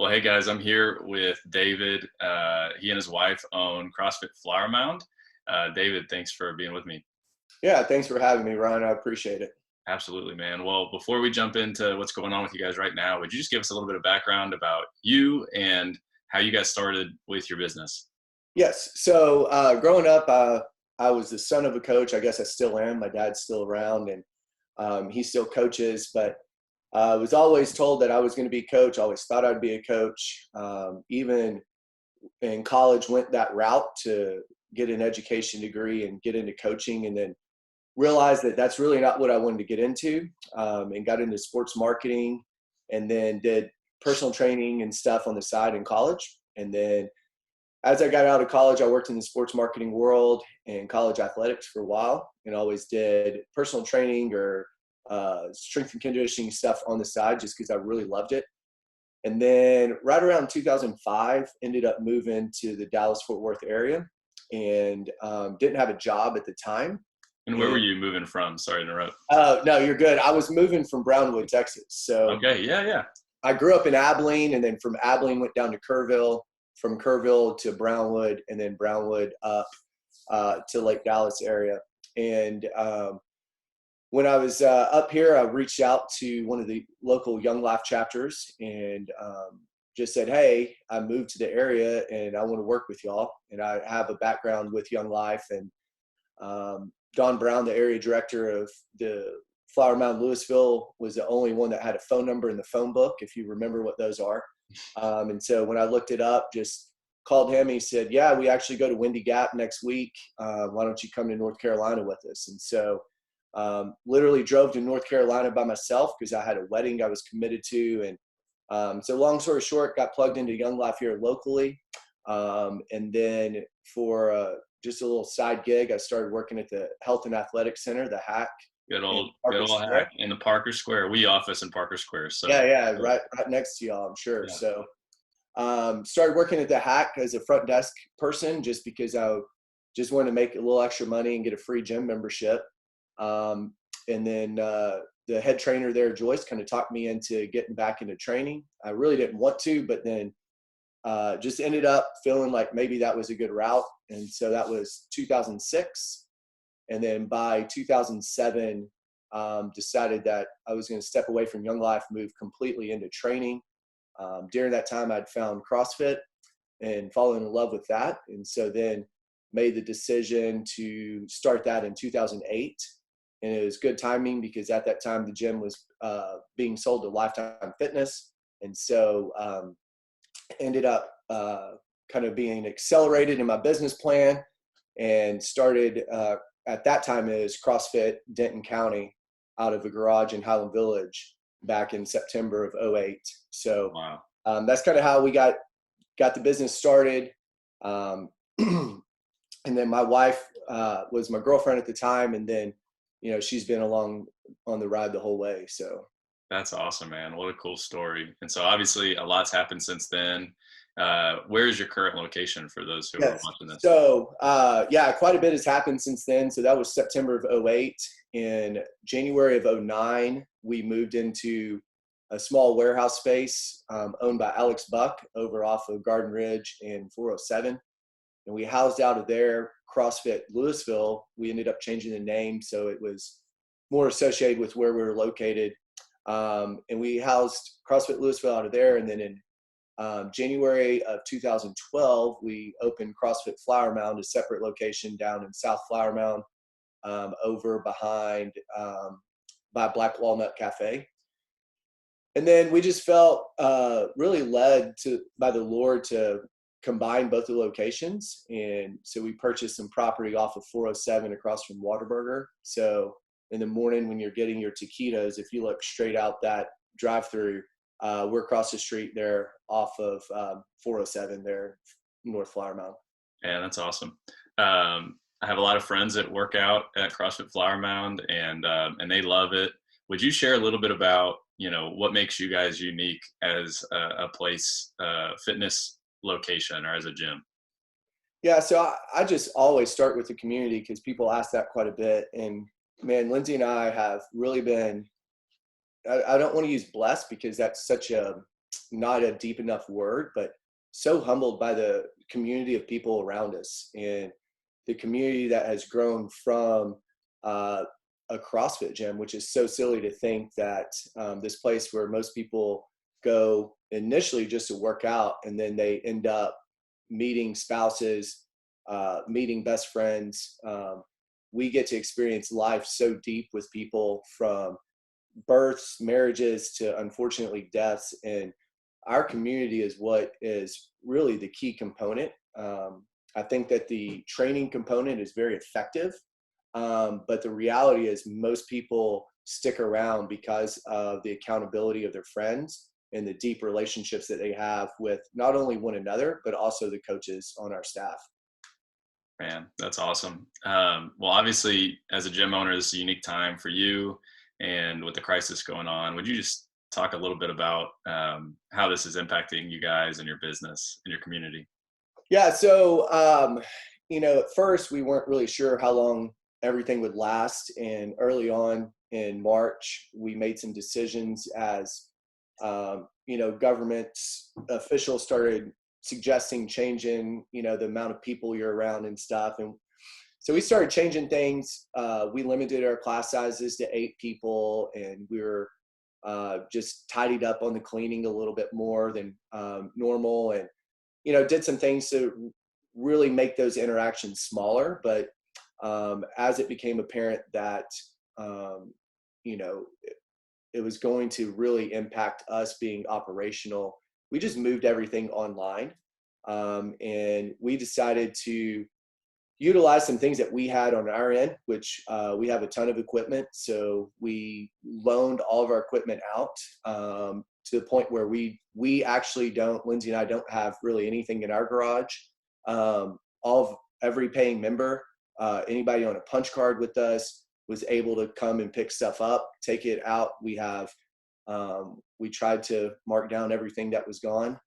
Well, hey guys, I'm here with David. He and his wife own CrossFit Flower Mound. David, thanks for being with me. Yeah, thanks for having me, Ryan. I appreciate it. Absolutely, man. Well, before we jump into what's going on with you guys right now, would you just give us a little bit of background about you and how you guys started with your business? Yes. So growing up, I was the son of a coach. I guess I still am. My dad's still around, and he still coaches. But I was always told that I was going to be a coach. Always thought I'd be a coach. Even in college, went that route to get an education degree and get into coaching, and then realized that that's really not what I wanted to get into, and got into sports marketing, and then did personal training and stuff on the side in college, and then as I got out of college, I worked in the sports marketing world and college athletics for a while, and always did personal training or strength and conditioning stuff on the side just because I really loved it. And then right around 2005, ended up moving to the Dallas-Fort Worth area, and didn't have a job at the time. And where were And you moving from? Sorry to interrupt. no, you're good. I was moving from Brownwood, Texas. So Okay, yeah. I grew up in Abilene, and then from Abilene went down to Kerrville, from Kerrville to Brownwood, and then Brownwood up to Lake Dallas area. And when I was up here, I reached out to one of the local Young Life chapters and just said, hey, I moved to the area and I want to work with y'all. And I have a background with Young Life. And Don Brown, the area director of the Flower Mound Louisville, was the only one that had a phone number in the phone book, if you remember what those are. And so when I looked it up, just called him. He said, yeah, we actually go to Windy Gap next week. Why don't you come to North Carolina with us? And so literally drove to North Carolina by myself because I had a wedding I was committed to. And so long story short, got plugged into Young Life here locally. And then for just a little side gig, I started working at the Health and Athletics Center, the HAC. Good old hack in the Parker Square. We office in Parker Square. So Yeah, right next to y'all, I'm sure. Yeah. So started working at the HAC as a front desk person just because I just wanted to make a little extra money and get a free gym membership. And then the head trainer there, Joyce, kind of talked me into getting back into training. I really didn't want to, but then just ended up feeling like maybe that was a good route. And so that was 2006. And then by 2007, decided that I was going to step away from Young Life, move completely into training. During that time, I'd found CrossFit and fallen in love with that. And so then made the decision to start that in 2008. And it was good timing because at that time, the gym was being sold to Lifetime Fitness. And so ended up kind of being accelerated in my business plan and started at that time is CrossFit Denton County out of a garage in Highland Village back in September of '08. So Wow. that's kind of how we got the business started. And then my wife was my girlfriend at the time. And then, she's been along on the ride the whole way. So That's awesome, man. What a cool story. And so obviously a lot's happened since then. Where is your current location for those who are yes. watching this? So yeah, quite a bit has happened since then. So that was September of '08. In January of '09, we moved into a small warehouse space owned by Alex Buck over off of Garden Ridge and 407. And we housed out of there CrossFit Louisville. We ended up changing the name so it was more associated with where we were located. And we housed CrossFit Louisville out of there. And then in January of 2012, we opened CrossFit Flower Mound, a separate location down in South Flower Mound, over behind by Black Walnut Cafe. And then we just felt really led by the Lord to combine both the locations. And so we purchased some property off of 407 across from Whataburger. So in the morning when you're getting your taquitos, if you look straight out that drive-through, we're across the street there off of 407 there, North Flower Mound. Yeah, that's awesome. I have a lot of friends that work out at CrossFit Flower Mound, and they love it. Would you share a little bit about what makes you guys unique as a place, fitness location, or as a gym? Yeah, so I just always start with the community because people ask that quite a bit. And man, Lindsay and I have really been, I don't want to use blessed because that's such a not a deep enough word, but so humbled by the community of people around us and the community that has grown from a CrossFit gym, which is so silly to think that this place where most people go initially just to work out, and then they end up meeting spouses, meeting best friends. We get to experience life so deep with people, from births, marriages, to unfortunately deaths. And our community is what is really the key component. I think that the training component is very effective, but the reality is most people stick around because of the accountability of their friends and the deep relationships that they have with not only one another, but also the coaches on our staff. Man, that's awesome. Well, obviously, as a gym owner, this is a unique time for you, and with the crisis going on, would you just talk a little bit about how this is impacting you guys and your business and your community? Yeah. So, at first we weren't really sure how long everything would last. And early on in March, we made some decisions as, government officials started suggesting changing, the amount of people you're around and stuff. And so we started changing things. We limited our class sizes to 8 people, and we were just tidied up on the cleaning a little bit more than normal. And did some things to really make those interactions smaller. But as it became apparent that, it was going to really impact us being operational, we just moved everything online. And we decided to utilize some things that we had on our end, which we have a ton of equipment. So we loaned all of our equipment out, to the point where we actually don't, Lindsay and I don't have really anything in our garage. Every paying member, anybody on a punch card with us, was able to come and pick stuff up, take it out. We tried to mark down everything that was gone.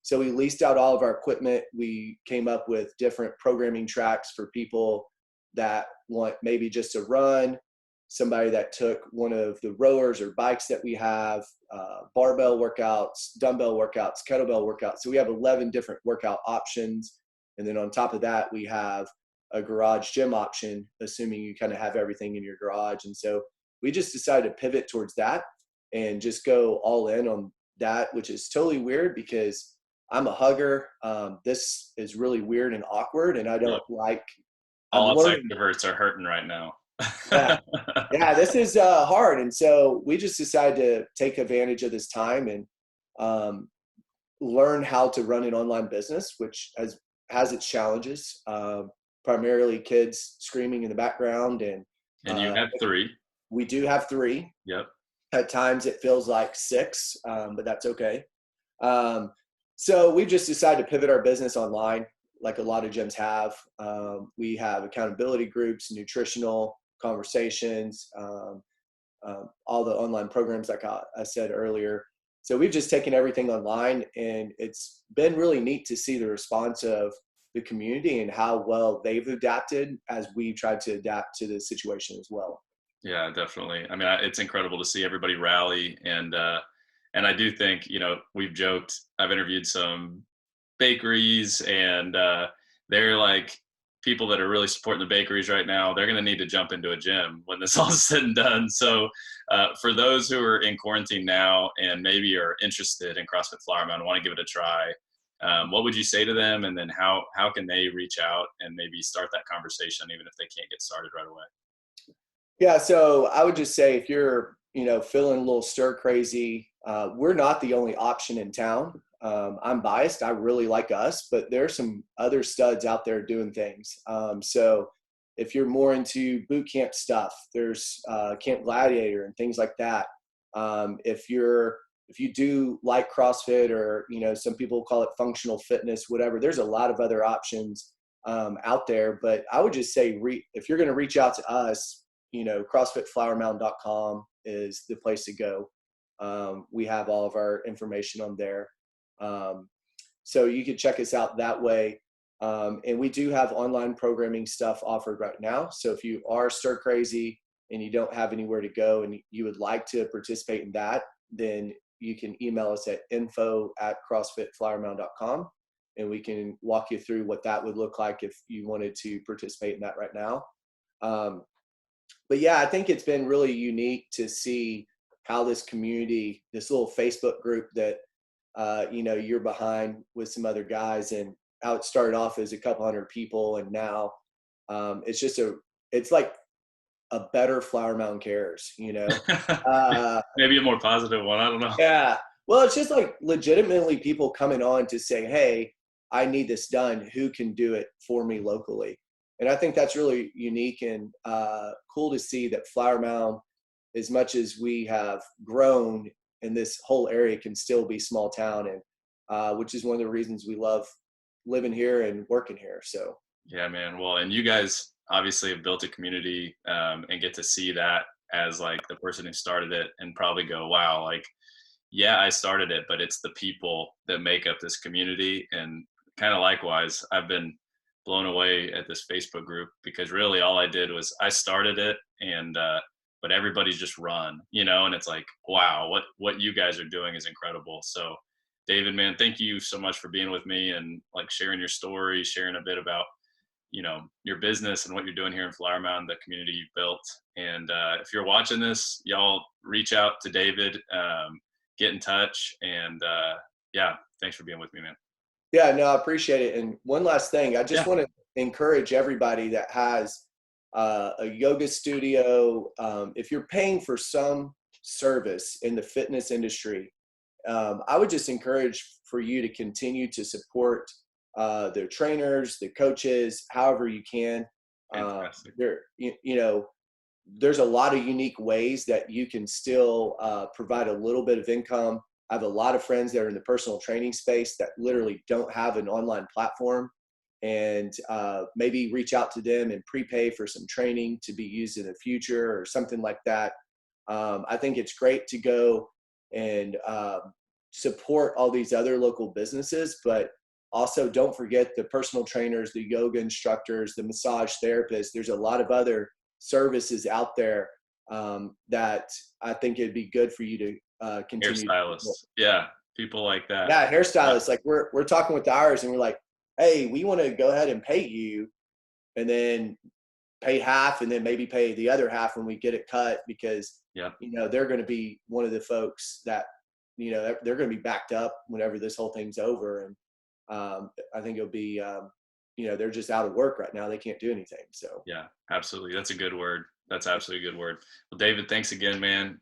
So we leased out all of our equipment. We came up with different programming tracks for people that want maybe just to run, somebody that took one of the rowers or bikes that we have, barbell workouts, dumbbell workouts, kettlebell workouts. So we have 11 different workout options. And then on top of that, we have a garage gym option, assuming you kind of have everything in your garage. And so we just decided to pivot towards that and just go all in on that, which is totally weird because I'm a hugger. This is really weird and awkward, and I don't Yep. like. I'm All us learning. extroverts are hurting right now. Yeah, yeah, this is hard, and so we just decided to take advantage of this time and learn how to run an online business, which has its challenges. Primarily, kids screaming in the background, and And you have 3. we do have 3. Yep. At times, it feels like 6, but that's okay. So we just decided to pivot our business online, like a lot of gyms have. We have accountability groups, nutritional conversations, all the online programs like I said earlier. So we've just taken everything online, and it's been really neat to see the response of the community and how well they've adapted as we tried to adapt to the situation as well. Yeah, definitely. I mean, it's incredible to see everybody rally, and I do think, we've joked. I've interviewed some bakeries, and they're like people that are really supporting the bakeries right now. They're going to need to jump into a gym when this all is said and done. So, for those who are in quarantine now and maybe are interested in CrossFit Flower Mound, want to give it a try, what would you say to them? And then how can they reach out and maybe start that conversation, even if they can't get started right away? Yeah, so I would just say if you're, feeling a little stir crazy, we're not the only option in town. I'm biased. I really like us, but there's some other studs out there doing things. So if you're more into boot camp stuff, there's Camp Gladiator and things like that. If you do like CrossFit, or some people call it functional fitness, whatever, there's a lot of other options out there. But I would just say if you're going to reach out to us, CrossFitFlowerMound.com is the place to go. We have all of our information on there. So you can check us out that way. And we do have online programming stuff offered right now. So if you are stir crazy and you don't have anywhere to go and you would like to participate in that, then you can email us at info@crossfitflowermound.com, and we can walk you through what that would look like if you wanted to participate in that right now. Um, but yeah, I think it's been really unique to see how this community, this little Facebook group that you're behind with some other guys, and how it started off as a couple hundred people, and now it's just it's like a better Flower Mound Cares, you know? Uh, Maybe a more positive one. I don't know. yeah. Well, it's just like legitimately people coming on to say, hey, I need this done. Who can do it for me locally? And I think that's really unique and cool to see that Flower Mound, as much as we have grown in this whole area, can still be small town, and which is one of the reasons we love living here and working here. So Yeah, man. Well, and you guys obviously have built a community, and get to see that as like the person who started it and probably go, wow, like, yeah, I started it, but it's the people that make up this community. And kind of likewise, I've been blown away at this Facebook group because really all I did was I started it, and but everybody's just run, and it's like, wow, what you guys are doing is incredible. So David, man, thank you so much for being with me and like sharing your story, sharing a bit about your business and what you're doing here in Flower Mound, the community you've built. And if you're watching this, y'all reach out to David, get in touch, and yeah, thanks for being with me, man. yeah, no, I appreciate it. And one last thing, I just Yeah, want to encourage everybody that has a yoga studio. If you're paying for some service in the fitness industry, I would just encourage for you to continue to support the trainers, the coaches, however you can. fantastic. There's a lot of unique ways that you can still provide a little bit of income. I have a lot of friends that are in the personal training space that literally don't have an online platform, and maybe reach out to them and prepay for some training to be used in the future or something like that. I think it's great to go and support all these other local businesses, but also don't forget the personal trainers, the yoga instructors, the massage therapists. There's a lot of other services out there that I think it'd be good for you to continue to support. Hairstylists, yeah, people like that. Yeah, Yeah, hairstylists. Like we're talking with ours, and we're like, hey, we want to go ahead and pay you, and then pay half, and then maybe pay the other half when we get it cut, because yeah, they're going to be one of the folks that they're going to be backed up whenever this whole thing's over, and I think it'll be they're just out of work right now. They can't do anything. So yeah, absolutely. That's a good word. That's absolutely a good word. Well, David, thanks again, man.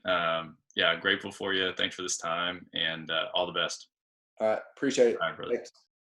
Yeah, grateful for you. Thanks for this time, and all the best. all right, appreciate it. All right, brother. Thanks.